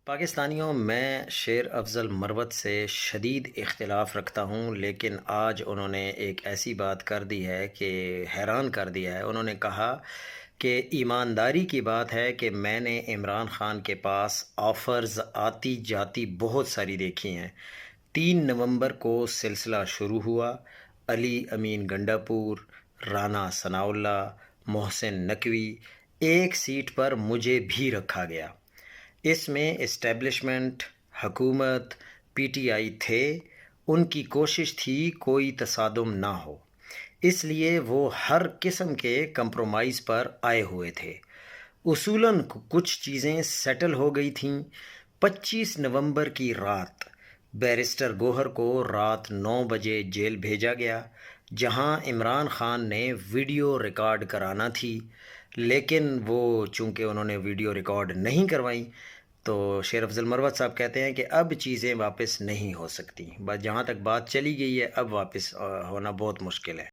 پاکستانیوں میں شیر افضل مروت سے شدید اختلاف رکھتا ہوں، لیکن آج انہوں نے ایک ایسی بات کر دی ہے کہ حیران کر دیا ہے۔ انہوں نے کہا کہ ایمانداری کی بات ہے کہ میں نے عمران خان کے پاس آفرز آتی جاتی بہت ساری دیکھی ہیں۔ 3 نومبر کو سلسلہ شروع ہوا۔ علی امین گنڈا پور، رانا ثناء اللہ، محسن نقوی، ایک سیٹ پر مجھے بھی رکھا گیا۔ اس میں اسٹیبلشمنٹ، حکومت، پی ٹی آئی تھے۔ ان کی کوشش تھی کوئی تصادم نہ ہو، اس لیے وہ ہر قسم کے کمپرومائز پر آئے ہوئے تھے۔ اصولاً کچھ چیزیں سیٹل ہو گئی تھیں۔ 25 نومبر کی رات بیرسٹر گوہر کو رات 9 بجے جیل بھیجا گیا، جہاں عمران خان نے ویڈیو ریکارڈ کرانا تھی، لیکن وہ چونکہ انہوں نے ویڈیو ریکارڈ نہیں کروائیں تو شیر افضل مروت صاحب کہتے ہیں کہ اب چیزیں واپس نہیں ہو سکتی، بس جہاں تک بات چلی گئی ہے اب واپس ہونا بہت مشکل ہے۔